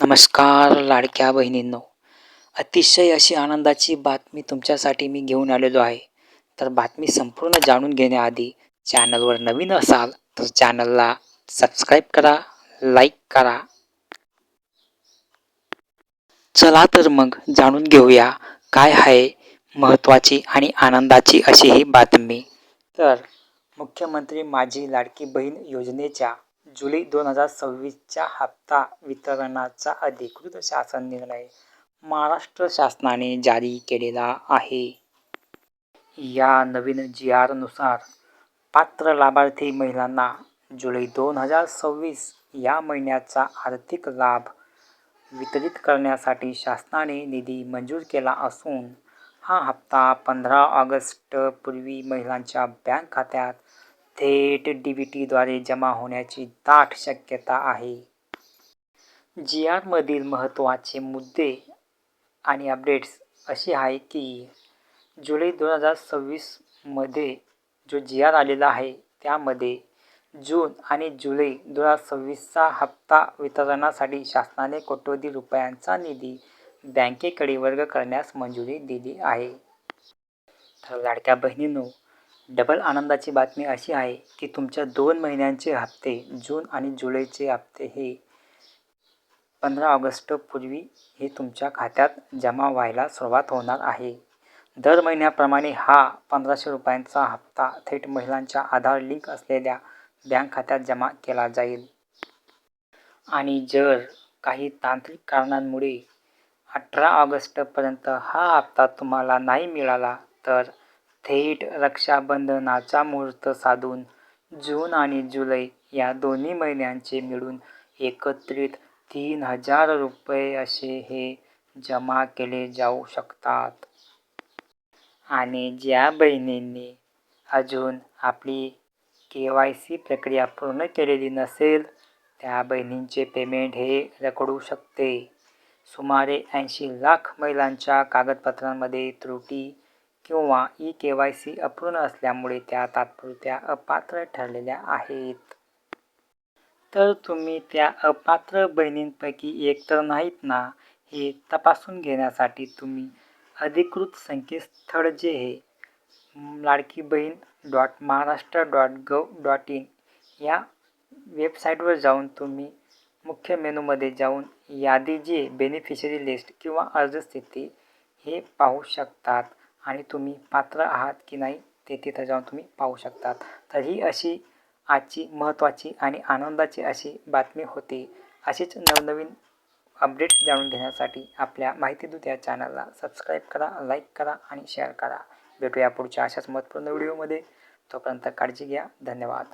नमस्कार लाडक्या बहिणींनो, अतिशय अशी आनंदाची बातमी तुमच्यासाठी मी घेऊन आलेलो आहे. तर बातमी संपूर्ण जाणून घेण्याआधी चॅनलवर नवीन असाल तर चॅनलला सबस्क्राईब करा, लाईक करा. चला तर मग जाणून घेऊया काय आहे महत्त्वाची आणि आनंदाची अशी ही बातमी. तर मुख्यमंत्री माझी लाडकी बहीण योजनेच्या जुलै 2026च्या हप्ता वितरणाचा अधिकृत शासन निर्णय महाराष्ट्र शासनाने जारी केलेला आहे. या नवीन जी.आर.नुसार पात्र लाभार्थी महिलांना जुलै 2026 या महिन्याचा आर्थिक लाभ वितरित करण्यासाठी शासनाने निधी मंजूर केला असून हा हप्ता 15 ऑगस्टपूर्वी महिलांच्या बँक खात्यात थेट डी.बी.टीद्वारे जमा होण्याची दाट शक्यता आहे. जी.आरमधील महत्त्वाचे मुद्दे आणि अपडेट्स अशी आहे की जुलै 2026 मध्ये जो जी.आर आलेला आहे त्यामध्ये जून आणि जुलै 2026चा हप्ता वितरणासाठी शासनाने कोट्यवधी रुपयांचा निधी बँकेकडे वर्ग करण्यास मंजुरी दिली आहे. तर लाडक्या बहिणींनो, डबल आनंदाची बातमी अशी आहे की तुमच्या 2 महिन्यांचे हप्ते जून आणि जुलैचे हप्ते हे 15 ऑगस्टपूर्वी हे तुमच्या खात्यात जमा व्हायला सुरुवात होणार आहे. दर महिन्याप्रमाणे हा 1500 रुपयांचा हप्ता थेट महिलांच्या आधार लिंक असलेल्या बँक खात्यात जमा केला जाईल. आणि जर काही तांत्रिक कारणांमुळे 18 ऑगस्टपर्यंत हा हप्ता तुम्हाला नाही मिळाला तर थेट रक्षाबंधनाचा मुहूर्त साधून जून आणि जुलै या दोन्ही महिन्यांचे मिळून एकत्रित 3000 रुपये असे हे जमा केले जाऊ शकतात. आणि ज्या बहिणींनी अजून आपली के.वाय.सी प्रक्रिया पूर्ण केलेली नसेल त्या बहिणींचे पेमेंट हे रखडू शकते. सुमारे 80 लाख महिलांच्या कागदपत्रांमध्ये त्रुटी किंवा ई-के.वाय.सी अपूर्ण असल्यामुळे त्या तात्पुरत्या अपात्र ठरलेल्या आहेत. तर तुम्ही त्या अपात्र बहिणींपैकी एक तर नाहीत ना, हे तपासून घेण्यासाठी तुम्ही अधिकृत संकेतस्थळ जे आहे ladkibhin.maharashtra.gov.in या वेबसाईटवर जाऊन तुम्ही मुख्य मेनूमध्ये जाऊन यादी जी बेनिफिशरी लिस्ट किंवा अर्ज स्थिती हे पाहू शकतात आणि तुम्ही पात्र आहात की नाही ते तिथं जाऊन तुम्ही पाहू शकतात. तर ही अशी आजची महत्त्वाची आणि आनंदाची अशी बातमी होती. अशीच नवनवीन अपडेट्स जाणून घेण्यासाठी आपल्या माहिती दूत या चॅनलला सबस्क्राईब करा, लाईक करा आणि शेअर करा. भेटूया पुढच्या अशाच महत्त्वपूर्ण व्हिडिओमध्ये. तोपर्यंत काळजी घ्या. धन्यवाद.